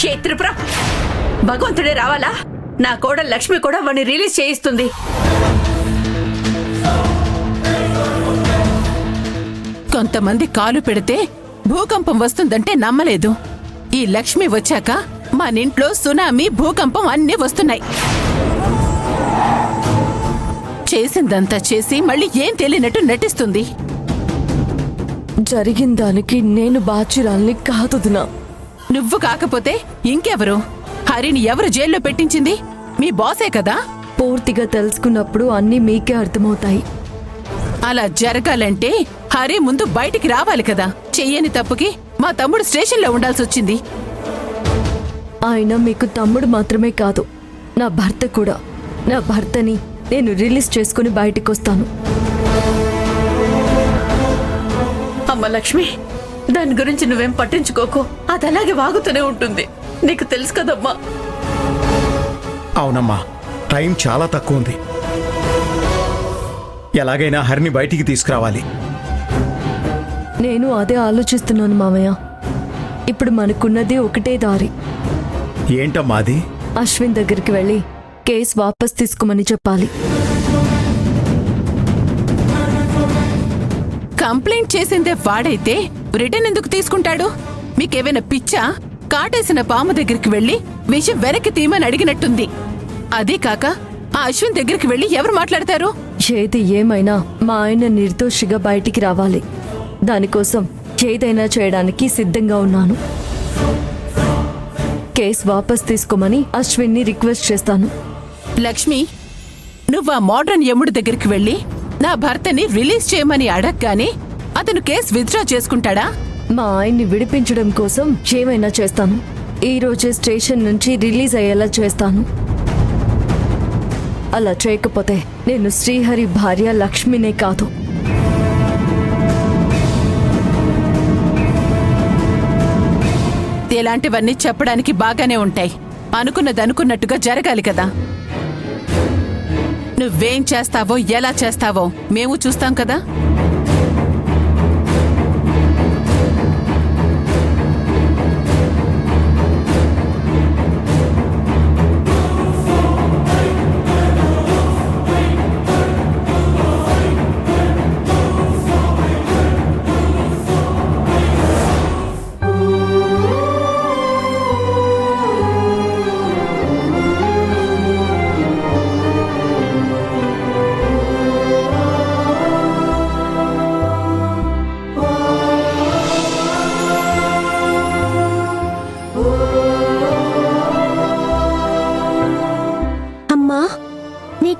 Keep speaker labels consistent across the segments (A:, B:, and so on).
A: ఏ త్రిపుర, భగవంతుడే రావాలా? నా కోడలు లక్ష్మి కూడా వాడిని రిలీజ్ చేయిస్తుంది.
B: కొంతమంది కాలు పెడితే భూకంపం వస్తుందంటే నమ్మలేదు. ఈ లక్ష్మి వచ్చాక మనింట్లో సునామీ, భూకంపం అన్నీ వస్తున్నాయి. చేసిందంతా చేసి మళ్ళీ ఏం తెలియనట్టు నటిస్తుంది.
C: జరిగిన దానికి నేను బాధ్యురాల్ని కాదుదినా.
B: నువ్వు కాకపోతే ఇంకెవరు? హరిని ఎవరు జైల్లో పెట్టించింది? మీ బాసే కదా.
C: పూర్తిగా తెలుసుకున్నప్పుడు అన్నీ మీకే అర్థమవుతాయి.
B: అలా జరగాలంటే హరి ముందు బయటికి రావాలి కదా. చెయ్యని తప్పుకి మా తమ్ముడు స్టేషన్లో ఉండాల్సి వచ్చింది.
C: ఆయన మీకు తమ్ముడు మాత్రమే కాదు, నా భర్త కూడా. నా భర్తని నేను రిలీజ్ చేసుకుని బయటికొస్తాను.
A: అమ్మ లక్ష్మి, దాని గురించి నువ్వేం పట్టించుకోకు. అది అలాగే వాగుతూనే ఉంటుంది. నీకు తెలుసు కదమ్మా.
D: అవునమ్మా, టైం చాలా తక్కువ ఉంది. ఎలాగైనా హరిని బయటికి తీసుకురావాలి.
C: నేను అదే ఆలోచిస్తున్నాను మామయ్య. ఇప్పుడు మనకున్నది ఒకటే దారి.
D: ఏంటమ్మా అది?
C: అశ్విన్ దగ్గరికి వెళ్ళి కేసు వాపస్ తీసుకోమని చెప్పాలి.
B: కంప్లైంట్ చేసిందే వాడైతే రిటర్న్ ఎందుకు తీసుకుంటాడు? మీకేమైనా పిచ్చా? కాటేసిన పాము దగ్గరికి వెళ్లి విషయం వెనక్కి తీయమని అడిగినట్టుంది. అదే కాక ఆ అశ్విన్ దగ్గరికి వెళ్లి ఎవరు మాట్లాడతారు?
C: ఏది ఏమైనా మా ఆయన నిర్దోషిగా బయటికి రావాలి. దానికోసం ఏదైనా చేయడానికి సిద్ధంగా ఉన్నాను. కేసు వాపస్ తీసుకోమని అశ్విన్ని రిక్వెస్ట్ చేస్తాను.
B: లక్ష్మి, నువ్వు ఆ మోడ్రన్ యముడి దగ్గరికి వెళ్లి నా భర్తని రిలీజ్ చేయమని అడగగానే అతను కేసు విత్డ్రా చేసుకుంటాడా?
C: మా ఆయన్ని విడిపించడం కోసం ఏమైనా చేస్తాను. ఈ రోజే స్టేషన్ నుంచి రిలీజ్ అయ్యేలా చేస్తాను. అలా చేయకపోతే నేను శ్రీహరి భార్య లక్ష్మినే కాదు.
B: ఇలాంటివన్నీ చెప్పడానికి బాగానే ఉంటాయి. అనుకున్నది అనుకున్నట్టుగా జరగాలి కదా. నువ్వేం చేస్తావో, ఎలా చేస్తావో మేము చూస్తాం కదా.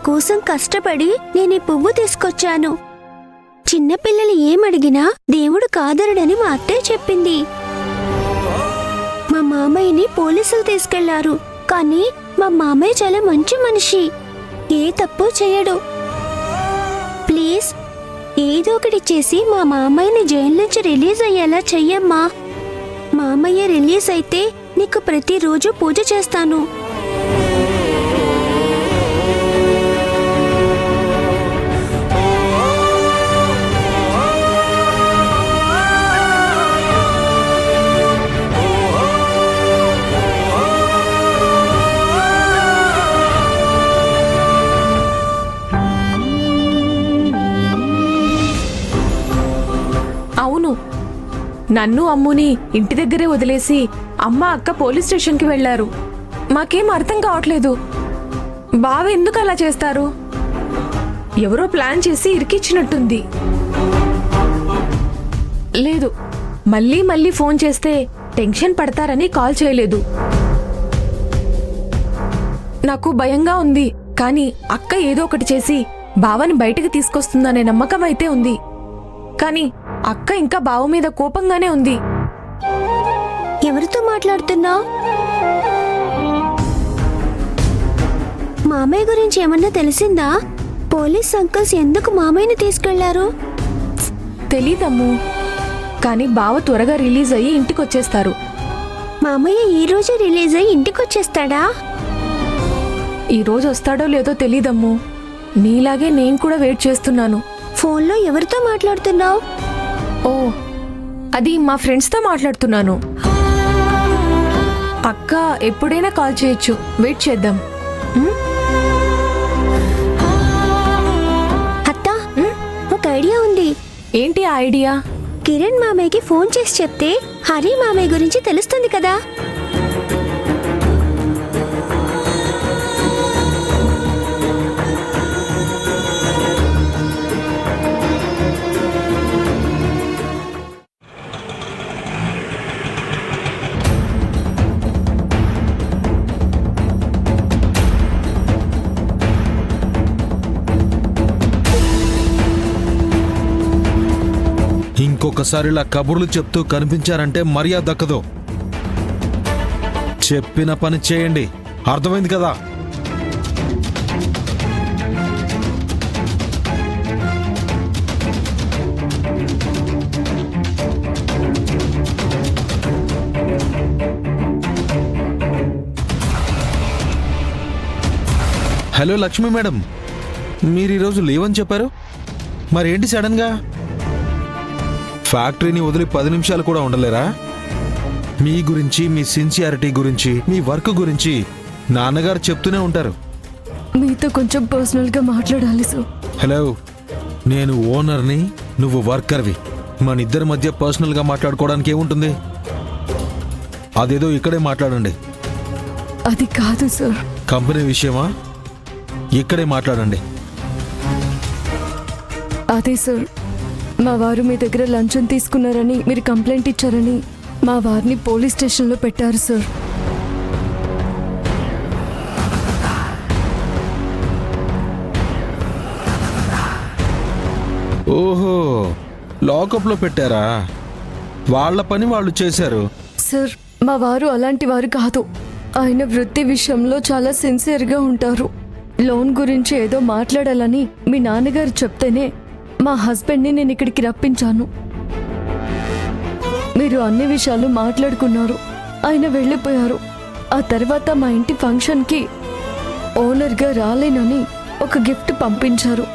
E: కోసం కష్టపడి నేను ఈ పువ్వు తీసుకొచ్చాను. చిన్నపిల్లలు ఏమడిగినా దేవుడు కాదనడని మా అత్తయ్య చెప్పింది. మా మామయ్యని పోలీసులు తీసుకెళ్లారు. కానీ మా మామయ్య చాలా మంచి మనిషి, ఏ తప్పు చేయడు. ప్లీజ్ ఏదో ఒకటి చేసి మా మామయ్యని జైలు నుంచి రిలీజ్ అయ్యేలా చెయ్యమ్మా. మామయ్య రిలీజ్ అయితే నీకు ప్రతిరోజు పూజ చేస్తాను.
F: అవును, నన్ను అమ్ముని ఇంటి దగ్గరే వదిలేసి అమ్మ అక్క పోలీస్ స్టేషన్కి వెళ్లారు. మాకేం అర్థం కావట్లేదు. బావ ఎందుకు అలా చేస్తారు? ఎవరో ప్లాన్ చేసి ఇరికిచ్చినట్టుంది. లేదు, మళ్ళీ మళ్ళీ ఫోన్ చేస్తే టెన్షన్ పడతారని కాల్ చేయలేదు. నాకు భయంగా ఉంది. కానీ అక్క ఏదో ఒకటి చేసి బావని బయటికి తీసుకొస్తుందనే నమ్మకం అయితే ఉంది. కానీ అక్క ఇంకా బావ మీద కోపంగానే ఉంది.
E: ఎవరితో మాట్లాడుతున్నావు? మామయ్య గురించి ఏమన్నా తెలిసిందా? పోలీస్ అంకుల్స్ ఎందుకు మామయ్యని తీసుకెళ్లారు?
F: తెలీదమ్ము, కానీ బావ త్వరగా రిలీజ్ అయ్యి ఇంటికొచ్చేస్తారు.
E: మామయ్య ఈ రోజు రిలీజ్ అయ్యి ఇంటికొచ్చేస్తాడా?
F: ఈ రోజు వస్తాడో లేదో తెలీదమ్ము. నీలాగే నేను కూడా వెయిట్ చేస్తున్నాను.
E: ఫోన్లో ఎవరితో మాట్లాడుతున్నావు?
F: ఓ, అది మా ఫ్రెండ్స్తో మాట్లాడుతున్నాను. అక్క ఎప్పుడైనా కాల్ చేయొచ్చు, వెయిట్ చేద్దాం.
E: అత్త ఒక ఐడియా ఉంది.
F: ఏంటి ఆ ఐడియా?
E: కిరణ్ మామయ్యకి ఫోన్ చేసి చెప్తే హరి మామయ్య గురించి తెలుస్తుంది కదా.
G: ఇంకొకసారి ఇలా కబుర్లు చెప్తూ కనిపించారంటే మర్యాద దక్కదు. చెప్పిన పని చేయండి, అర్థమైంది కదా? హలో లక్ష్మి మేడం, మీరు ఈరోజు లేవని చెప్పారు, మరేంటి సడన్గా? ఫ్యాక్టరీని వదిలి 10 నిమిషాలు కూడా ఉండలేరా? మీ గురించి, మీ సిన్సియారిటీ గురించి, మీ వర్క్ గురించి నాన్నగారు చెప్తూనే ఉంటారు.
C: మీతో కొంచెం పర్సనల్గా మాట్లాడాలి సార్.
G: హలో, నేను ఓనర్ని, నువ్వు వర్కర్వి. మన ఇద్దరి మధ్య పర్సనల్గా మాట్లాడుకోవడానికి ఏముంటుంది? అదేదో ఇక్కడే మాట్లాడండి.
C: అది కాదు సార్.
G: కంపెనీ విషయమా? ఇక్కడే మాట్లాడండి.
C: అదే సార్, మా వారు మీ దగ్గర లంచం తీసుకున్నారని మీరు కంప్లైంట్ ఇచ్చారని మా వారిని పోలీస్ స్టేషన్లో పెట్టారు సార్.
G: ఓహో, లాకప్లో పెట్టారా? వాళ్ళ పని వాళ్ళు చేశారు.
C: సార్, మా వారు అలాంటి వారు కాదు. ఆయన వృత్తి విషయంలో చాలా సిన్సియర్గా ఉంటారు. లోన్ గురించి ఏదో మాట్లాడాలని మీ నాన్నగారు చెప్తేనే మా హస్బెండ్ని నేను ఇక్కడికి రప్పించాను. మీరు అన్ని విషయాలు మాట్లాడుకున్నారు, ఆయన వెళ్ళిపోయారు. ఆ తర్వాత మా ఇంటి ఫంక్షన్కి ఓనర్గా రాలేనని ఒక గిఫ్ట్ పంపించారు.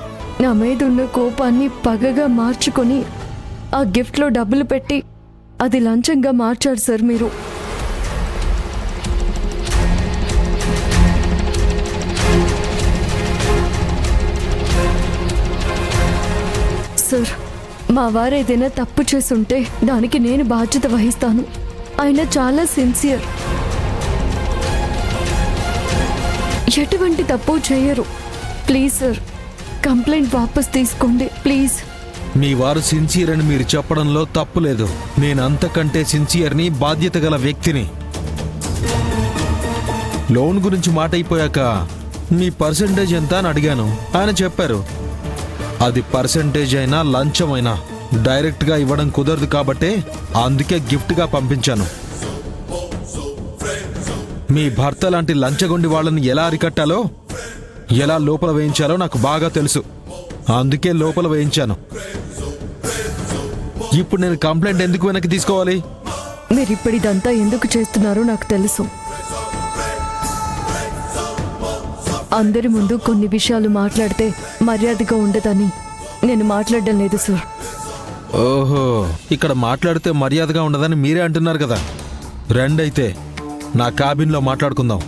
C: నా మీద ఉన్న కోపాన్ని పగగా మార్చుకొని ఆ గిఫ్ట్లో డబ్బులు పెట్టి అది లంచంగా మార్చారు సార్ మీరు. సార్, మా వారు ఏదైనా తప్పు చేసుంటే దానికి నేను బాధ్యత వహిస్తాను. ఆయన చాలా సిన్సియర్, ఎటువంటి తప్పు చేయరు. ప్లీజ్ సార్, కంప్లైంట్ వాపస్ తీసుకోండి ప్లీజ్.
G: మీ వారు సిన్సియర్ అని మీరు చెప్పడంలో తప్పు లేదు. నేను అంతకంటే సిన్సియర్ని, బాధ్యత గల వ్యక్తిని. లోన్ గురించి మాట అయిపోయాక మీ పర్సంటేజ్ ఎంత అని అడిగాను. ఆయన చెప్పారు, అది పర్సంటేజ్ అయినా లంచమైనా డైరెక్ట్గా ఇవ్వడం కుదరదు కాబట్టే అందుకే గిఫ్ట్గా పంపించాను. మీ భర్త లాంటి లంచగొండి వాళ్ళని ఎలా అరికట్టాలో, ఎలా లోపల వేయించాలో నాకు బాగా తెలుసు. అందుకే లోపల వేయించాను. ఇప్పుడు నేను కంప్లైంట్ ఎందుకు వెనక్కి తీసుకోవాలి?
C: మీరు ఇప్పుడు ఇదంతా ఎందుకు చేస్తున్నారో నాకు తెలుసు. అందరి ముందు కొన్ని విషయాలు మాట్లాడితే మర్యాదగా ఉండదని నేను మాట్లాడడం లేదు సార్.
G: ఓహో, ఇక్కడ మాట్లాడితే మర్యాదగా ఉండదని మీరే అంటున్నారు కదా. రెండైతే నా క్యాబిన్లో మాట్లాడుకుందాం.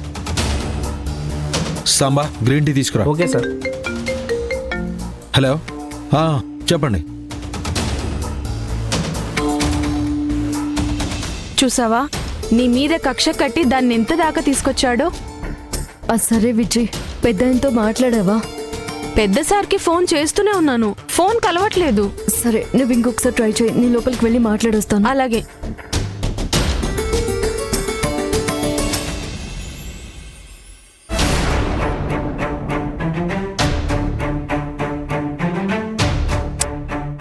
G: సాంబా, గ్రీన్ టీ తీసుకురా.
H: Okay sir.
G: హలో, చెప్పండి.
F: చూసావా, నీ మీద కక్ష కట్టి దాన్ని ఎంత దాకా తీసుకొచ్చాడో.
C: సరే విజయ్, పెద్దాయనతో మాట్లాడావా?
F: పెద్ద సార్కి ఫోన్ చేస్తూనే ఉన్నాను, ఫోన్ కలవట్లేదు.
C: సరే, నువ్వు ఇంకొకసారి ట్రై చేయి. నీ లోపలికి వెళ్ళి మాట్లాడొస్తాను.
F: అలాగే.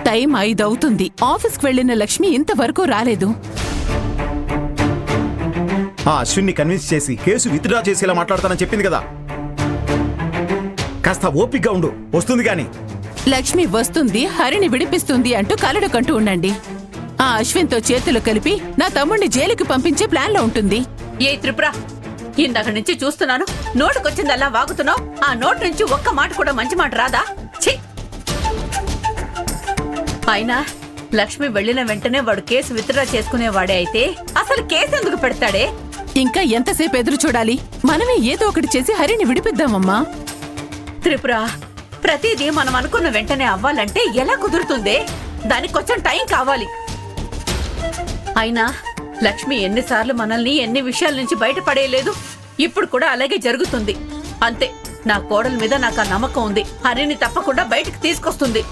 B: టైం 5 అవుతుంది. ఆఫీస్కి వెళ్ళిన లక్ష్మి ఇంతవరకు రాలేదు.
D: ఆ అశ్విన్ని కన్విన్స్ చేసి కేసు విత్డ్రా చేసేలా మాట్లాడతానని చెప్పింది కదా. కాస్త ఓపిగ్గా ఉండు, వస్తుంది గాని.
B: లక్ష్మి వస్తుంది, హరిని విడిపిస్తుంది అంటూ కలడు కంటూ ఉండండి. ఆ అశ్విన్తో చేతులు కలిపి నా తమ్ముడిని జైలుకి పంపించే ప్లాన్లో ఉంటుంది.
A: ఏ త్రిపుర, ఇందాక నుంచి చూస్తున్నాను, నోటుకొచ్చిందల్లా వాగుతున్నావు. ఆ నోటు నుంచి ఒక్క మాట కూడా మంచి మాట రాదా? ఛీ! అయినా లక్ష్మి వెళ్లిన వెంటనే వాడు కేసు విత్డ్రా చేసుకునేవాడే అయితే అసలు కేసు ఎందుకు పెడతాడే?
B: ఇంకా ఎంతసేపు ఎదురు చూడాలి? మనమే ఏదో ఒకటి చేసి హరిని విడిపిద్దామమ్మా.
A: త్రిపుర, ప్రతిదీ మనం అనుకున్న వెంటనే అవ్వాలంటే ఎలా కుదురుతుంది? దానికి కొంచెం టైం కావాలి. అయినా లక్ష్మి ఎన్నిసార్లు మనల్ని ఎన్ని విషయాల నుంచి బయటపడేయలేదు. ఇప్పుడు కూడా అలాగే జరుగుతుంది. అంతే, నా కోడల మీద నాకు ఆ నమ్మకం ఉంది. హరిని తప్పకుండా బయటకు తీసుకొస్తుంది.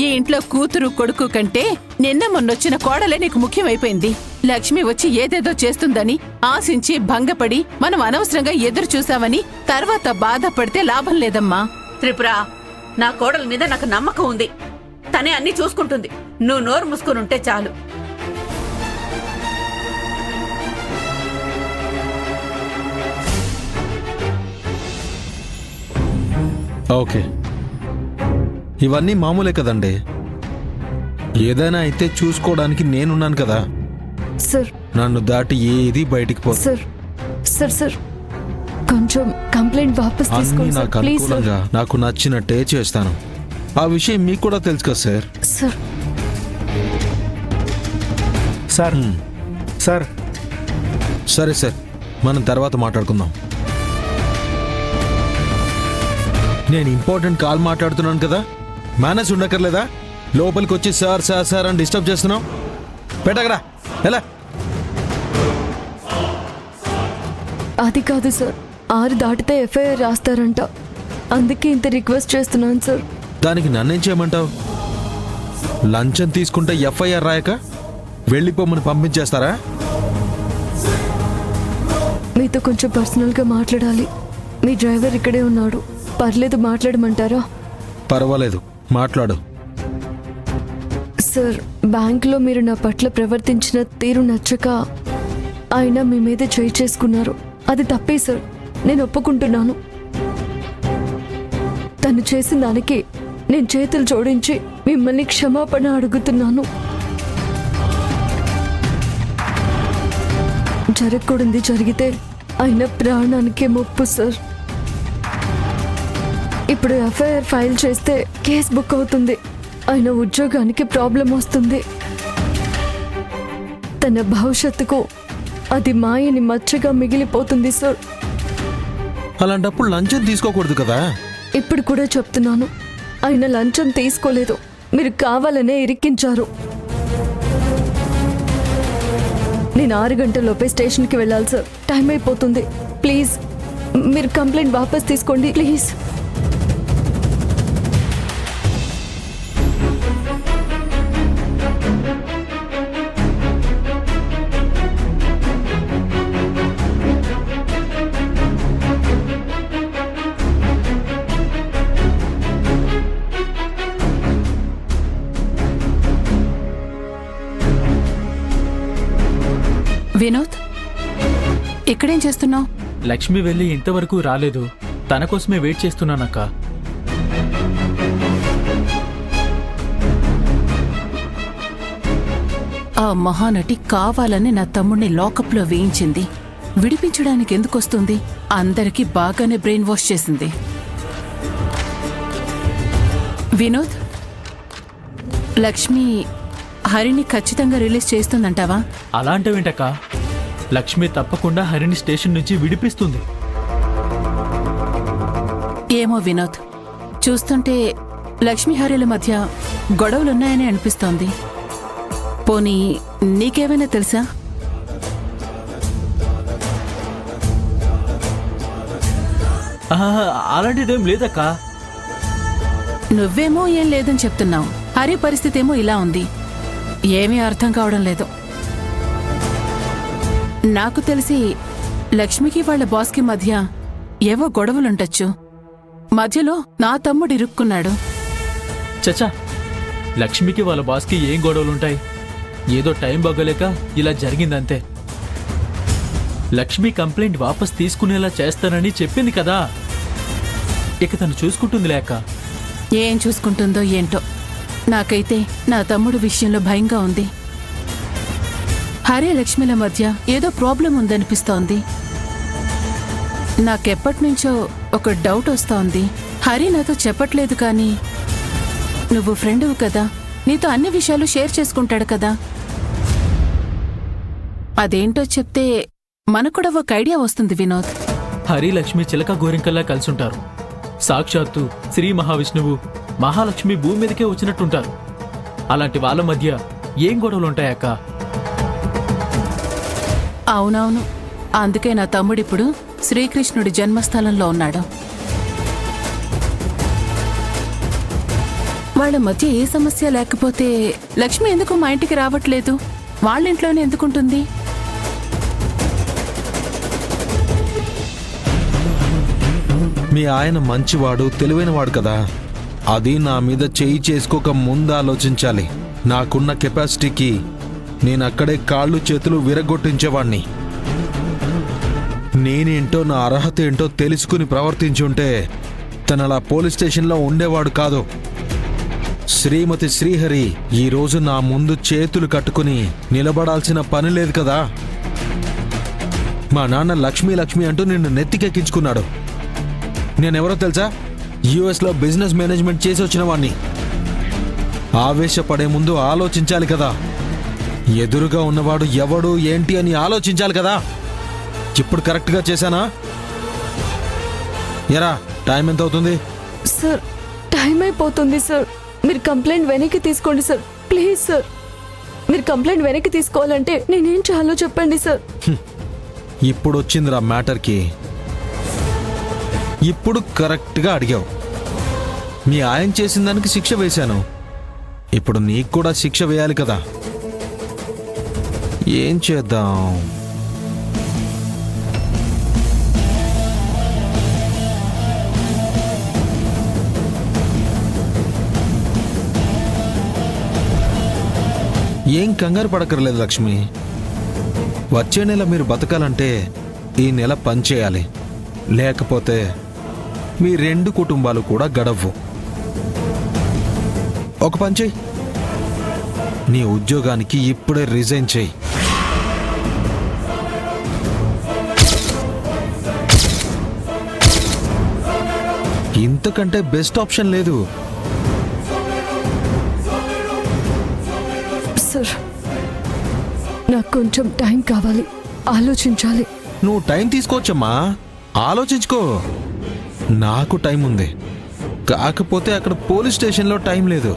B: ఈ ఇంట్లో కూతురు కొడుకు కంటే నిన్న మొన్నొచ్చిన కోడలే నీకు ముఖ్యమైపోయింది. లక్ష్మి వచ్చి ఏదేదో చేస్తుందని ఆశించి భంగపడి మనం అనవసరంగా ఎదురు చూసామని తర్వాత బాధపడితే లాభం లేదమ్మా.
A: త్రిపుర, నా కోడల మీద నాకు నమ్మకం ఉంది. తనే అన్ని చూసుకుంటుంది. నువ్వు నోరు మూసుకుని ఉంటే చాలు.
G: ఓకే, ఇవన్నీ మామూలే కదండి. ఏదైనా అయితే చూసుకోవడానికి నేనున్నాను కదా.
C: సార్
G: నన్ను దాటి ఏది బయటికి పోదు.
C: సార్ సార్ సార్ కొంచెం కంప్లైంట్ వాపస్
G: అన్నీ
C: తీసుకోండి సార్,
G: నాకు
C: ప్లీజ్ సార్.
G: అనుకూలంగా నాకు నచ్చినట్టే చేస్తాను. ఆ విషయం మీకు కూడా తెలుసు కదా సార్.
C: సార్
D: సార్ సార్
G: సరే సార్, మనం తర్వాత మాట్లాడుకుందాం. నేను ఇంపార్టెంట్ కాల్ మాట్లాడుతున్నాను కదా, మేనేజ్ ఉండక్కర్లేదా? లోపలికి వచ్చి సార్ సార్ సార్ అని డిస్టర్బ్ చేస్తున్నావు. పెట్టకరా, ఎలా?
C: అది కాదు సార్, 6 దాటితే ఎఫ్ఐఆర్ రాస్తారంట. అందుకే ఇంత రిక్వెస్ట్ చేస్తున్నాను సార్.
G: దానికి నన్నేం చేయమంటావు? లంచం తీసుకుంటే ఎఫ్ఐఆర్ రాయక వెళ్ళిపోమని పంపించేస్తారా?
C: మీతో కొంచెం పర్సనల్గా మాట్లాడాలి. మీ డ్రైవర్ ఇక్కడే ఉన్నాడు, పర్లేదు మాట్లాడమంటారా?
G: పర్వాలేదు, మాట్లాడు.
C: సార్, బ్యాంకులో మీరు నా పట్ల ప్రవర్తించిన తీరు నచ్చక ఆయన మీ మీద చేయి చేసుకున్నారు. అది తప్పే సార్, నేను ఒప్పుకుంటున్నాను. తను చేసిన దానికి నేను చేతులు జోడించి మిమ్మల్ని క్షమాపణ అడుగుతున్నాను. జరగకూడదు జరిగితే ఆయన ప్రాణానికే ముప్పు సార్. ఇప్పుడు ఎఫ్ఐఆర్ ఫైల్ చేస్తే కేసు బుక్ అవుతుంది. ఆయన ఉద్యోగానికి ప్రాబ్లం వస్తుంది. తన భవిష్యత్తుకు అది మాయని మచ్చగా మిగిలిపోతుంది సార్.
G: అలాంటప్పుడు లంచం తీసుకోకూడదు కదా.
C: ఇప్పుడు కూడా చెప్తున్నాను, ఆయన లంచం తీసుకోలేదు, మీరు కావాలనే ఇరికించారు. నేను 6 గంటల్లోపే స్టేషన్కి వెళ్ళాలి సార్, టైం అయిపోతుంది. ప్లీజ్ మీరు కంప్లైంట్ వాపస్ తీసుకోండి ప్లీజ్.
B: వినోద్, ఇక్కడేం చేస్తున్నావు?
H: లక్ష్మి వెళ్ళి ఇంతవరకు రాలేదు. తన కోసమే వెయిట్ చేస్తున్నానక్క.
B: ఆ మహానటి కావాలని నా తమ్ముడిని లాకప్లో వేయించింది. విడిపించడానికి ఎందుకొస్తుంది? అందరికీ బాగానే బ్రెయిన్ వాష్ చేసింది. వినోద్, లక్ష్మి హరిని ఖచ్చితంగా రిలీజ్ చేస్తుందంటావా?
H: అలాంటివేంటక్క? లక్ష్మి తప్పకుండా హరిని స్టేషన్ నుంచి విడిపిస్తుంది.
B: ఏమో వినోద్, చూస్తుంటే లక్ష్మి హరిల మధ్య గొడవలున్నాయని అనిపిస్తోంది. పోనీ నీకేమైనా తెలుసా?
H: అలాంటిదేం లేదక్క.
B: నువ్వేమో ఏం లేదని చెప్తున్నావు, హరి పరిస్థితి ఏమో ఇలా ఉంది. ఏమీ అర్థం కావడం లేదు. నాకు తెలిసి లక్ష్మికి వాళ్ళ బాస్కి మధ్య ఏవో గొడవలుండొచ్చు. మధ్యలో నా తమ్ముడు ఇరుక్కున్నాడు.
H: చచ్చా, లక్ష్మికి వాళ్ళ బాస్కి ఏం గొడవలుంటాయి? ఏదో టైం బాగోలేక ఇలా జరిగిందంతే. లక్ష్మి కంప్లైంట్ వాపస్ తీసుకునేలా చేస్తానని చెప్పింది కదా. ఇక తను చూసుకుంటుంది లేక.
B: ఏం చూసుకుంటుందో ఏంటో. నాకైతే నా తమ్ముడు విషయంలో భయంగా ఉంది. హరి లక్ష్మిల మధ్య ఏదో ప్రాబ్లం ఉందనిపిస్తోంది. నాకెప్పటినుంచో ఒక డౌట్ వస్తోంది. హరి నాతో చెప్పట్లేదు, కానీ నువ్వు ఫ్రెండువు కదా, నీతో అన్ని విషయాలు షేర్ చేసుకుంటాడు కదా. అదేంటో చెప్తే మనకు కూడా ఒక ఐడియా వస్తుంది వినోద్.
H: హరి లక్ష్మి చిలక గోరింకల్లా కలిసుంటారు. సాక్షాత్తు శ్రీ మహావిష్ణువు మహాలక్ష్మి భూమి మీదకే వచ్చినట్టుంటారు. అలాంటి వాళ్ళ మధ్య ఏం గొడవలుంటాయక్క?
B: అవునవును, అందుకే నా తమ్ముడిప్పుడు శ్రీకృష్ణుడి జన్మస్థలంలో ఉన్నాడు. వాళ్ళ మధ్య ఏ సమస్య లేకపోతే లక్ష్మి ఎందుకు మా ఇంటికి రావట్లేదు? వాళ్ళ ఇంట్లోనే ఎందుకుంటుంది?
G: మీ ఆయన మంచివాడు, తెలివైనవాడు కదా. అది నా మీద చేయి చేసుకోక ముందు ఆలోచించాలి. నాకున్న కెపాసిటీకి నేనక్కడే కాళ్ళు చేతులు విరగొట్టించేవాణ్ణి. నేనేంటో నా అర్హత ఏంటో తెలుసుకుని ప్రవర్తించుంటే తనలా పోలీస్ స్టేషన్లో ఉండేవాడు కాదు. శ్రీమతి శ్రీహరి ఈరోజు నా ముందు చేతులు కట్టుకుని నిలబడాల్సిన పని లేదు కదా. మా నాన్న లక్ష్మీ లక్ష్మి అంటూ నిన్ను నెత్తికెక్కించుకున్నాడు. నేనెవరో తెలుసా? యుఎస్లో బిజినెస్ మేనేజ్మెంట్ చేసి వచ్చిన వాణ్ణి. ఆవేశపడే ముందు ఆలోచించాలి కదా. ఎదురుగా ఉన్నవాడు ఎవడు ఏంటి అని ఆలోచించాలి కదా. ఇప్పుడు కరెక్ట్గా చేశానా? ఎరా, టైం ఎంత అవుతుంది?
C: సార్, టైం అయిపోతుంది సార్. మీరు కంప్లైంట్ వెనక్కి తీసుకోండి సార్, ప్లీజ్ సార్. మీరు కంప్లైంట్ వెనక్కి తీసుకోవాలంటే నేనేం చేయాలో చెప్పండి సార్.
G: ఇప్పుడు వచ్చిందిరా మ్యాటర్కి. ఇప్పుడు కరెక్ట్గా అడిగావు. మీ ఆయన చేసిన దానికి శిక్ష వేశాను. ఇప్పుడు నీకు కూడా శిక్ష వేయాలి కదా. ఏం చేద్దాం? ఏం కంగారు పడక్కర్లేదు లక్ష్మి. వచ్చే నెల మీరు బతకాలంటే ఈ నెల పనిచేయాలి. లేకపోతే మీ 2 కుటుంబాలు కూడా గడవ్వు. ఒక పని చెయ్యి, నీ ఉద్యోగానికి ఇప్పుడే రిజైన్ చెయ్యి. ఇంతకంటే బెస్ట్ ఆప్షన్ లేదు.
C: సార్, నాకు కొంచెం టైం కావాలి, ఆలోచించాలి.
G: నువ్వు టైం తీసుకోవచ్చమ్మా, ఆలోచించుకో. నాకు టైం ఉంది, కాకపోతే అక్కడ పోలీస్ స్టేషన్లో టైం లేదు.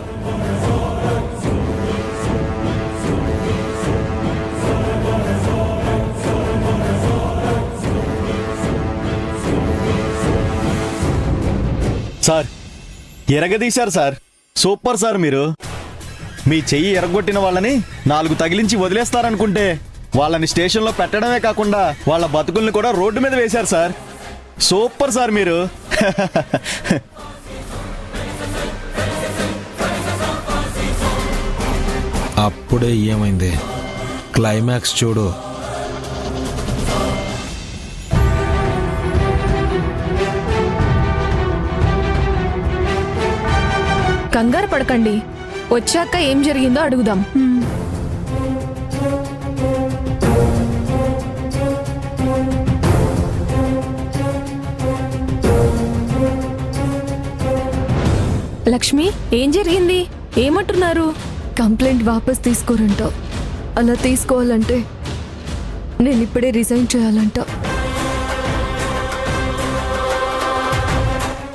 I: సార్, ఎరగదీశారు సార్. Super sir. మీరు మీ చెయ్యి ఎరగొట్టిన వాళ్ళని 4 తగిలించి వదిలేస్తారనుకుంటే వాళ్ళని స్టేషన్లో పెట్టడమే కాకుండా వాళ్ళ బతుకుల్ని కూడా రోడ్డు మీద వేశారు సార్. సూపర్ సార్ మీరు.
G: అప్పుడే ఏమైంది? క్లైమాక్స్ చూడు.
F: కంగారు పడకండి, వచ్చాక ఏం జరిగిందో అడుగుదాం. లక్ష్మి, ఏం జరిగింది? ఏమంటున్నారు?
C: కంప్లైంట్ వాపస్ తీసుకోరంట. అలా తీసుకోవాలంటే నేను ఇప్పుడే రిజైన్ చేయాలంట.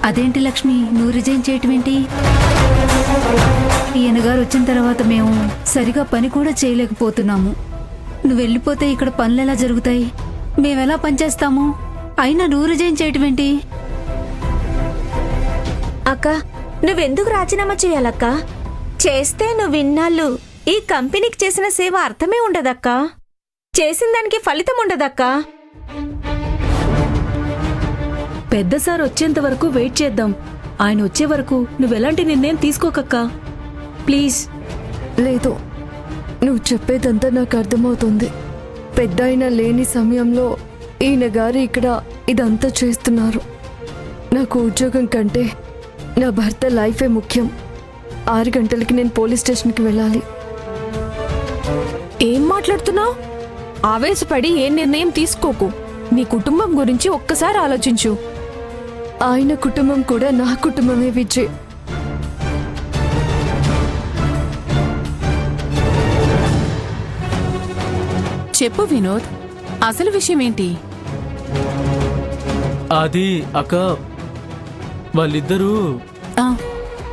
J: అదేంటి లక్ష్మి, నువ్వు రిజైన్ చేయటం ఏంటి? ఈయనగారు వచ్చిన తర్వాత మేము సరిగా పని కూడా చేయలేకపోతున్నాము. నువ్వు వెళ్ళిపోతే ఇక్కడ పనులు ఎలా జరుగుతాయి? మేమెలా పనిచేస్తాము? అయినా నువ్వు రిజైన్ చేయటం ఏంటి?
E: అక్క, నువ్వెందుకు రాజీనామా చేయాలక్క? చేస్తే నువ్వు ఇన్నాళ్ళు ఈ కంపెనీకి చేసిన సేవ అర్థమే ఉండదక్కా. చేసిన దానికి ఫలితం ఉండదక్కా.
F: పెద్ద సార్ వచ్చేంత వరకు వెయిట్ చేద్దాం. ఆయన వచ్చే వరకు నువ్వెలాంటి నిర్ణయం తీసుకోకక్కా, ప్లీజ్.
C: లేదు, నువ్వు చెప్పేదంతా నాకు అర్థమవుతుంది. పెద్ద అయినా లేని సమయంలో ఈయన గారు ఇక్కడ ఇదంతా చేస్తున్నారు. నాకు ఉద్యోగం కంటే నా భర్త లైఫే ముఖ్యం. 6 గంటలకి నేను పోలీస్ స్టేషన్కి వెళ్ళాలి.
F: ఏం మాట్లాడుతున్నావు? ఆవేశపడి ఏ నిర్ణయం తీసుకోకు. నీ కుటుంబం గురించి ఒక్కసారి ఆలోచించు.
C: ఆయన కుటుంబం కూడా నా కుటుంబమే విజయ్.
B: చెప్పు వినోద్, అసలు విషయం ఏంటి?
H: అది అక్క వాళ్ళిద్దరూ
B: ఆ,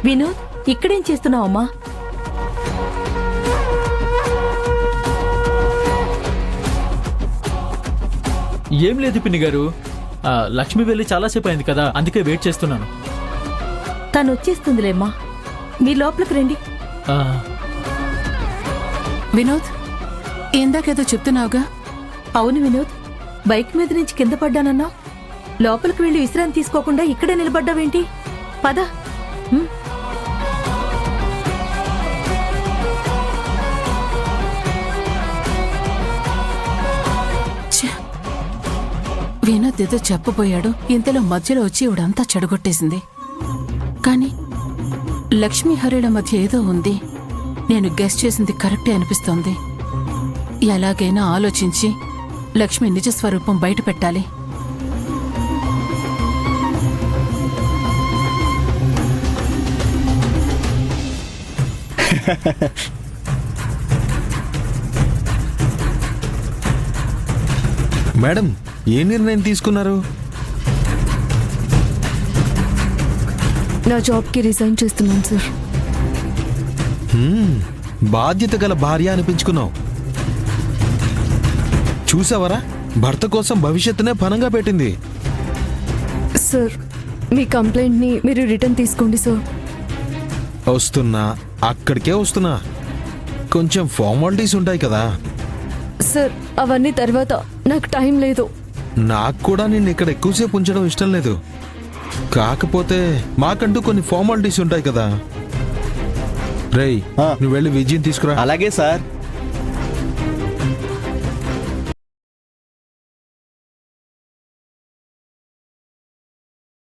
F: వినోద్ ఇక్కడేం చేస్తున్నావమ్మా?
H: ఏం లేదు పిన్ని గారు, లక్ష్మి వెళ్ళి చాలాసేపు అయింది కదా, అందుకే వెయిట్ చేస్తున్నాను.
F: తను వచ్చేస్తుందిలేమ్మా, మీ లోపలికి రండి.
H: ఆ,
B: వినోద్, ఇందాకేదో చెప్తున్నావుగా?
F: అవును వినోద్, బైక్ మీద నుంచి కింద పడ్డానన్నా. లోపలికి వెళ్ళి విశ్రాంతి తీసుకోకుండా ఇక్కడే నిలబడ్డావేంటి? పద.
B: ఛే! వినోద్ ఏదో చెప్పబోయాడు, ఇంతలో మధ్యలో వచ్చి ఇవిడంతా చెడగొట్టేసింది. కానీ లక్ష్మీ హరిల మధ్య ఏదో ఉంది. నేను గెస్ చేసింది కరెక్టే అనిపిస్తోంది. ఎలాగైనా ఆలోచించి లక్ష్మి నిజ స్వరూపం బయట పెట్టాలి.
G: మేడం, ఏ నిర్ణయం తీసుకున్నారు?
C: నా జాబ్కి రిజైన్ చేస్తున్నాను సార్.
G: బాధ్యత గల భార్య అనిపించుకున్నావు. చూసావరా, భర్త కోసం భవిష్యత్తునే పనంగా పెట్టింది.
C: సార్, మీ కంప్లైంట్ని మీరు రిటర్న్ తీసుకోండి సార్.
G: వస్తున్నా, అక్కడికే వస్తున్నా. కొంచెం ఫార్మాలిటీస్ ఉంటాయి కదా.
C: సార్, అవన్నీ తర్వాత, నాకు టైం లేదు.
G: నాకు కూడా నిన్ను ఇక్కడ ఎక్కువసేపు ఉంచడం ఇష్టం లేదు. కాకపోతే మాకంటూ కొన్ని ఫార్మాలిటీస్ ఉంటాయి కదా. రేయ్,
I: ఆ.
G: నువ్వు వెళ్ళి విజయం తీసుకురా.
I: అలాగే సార్.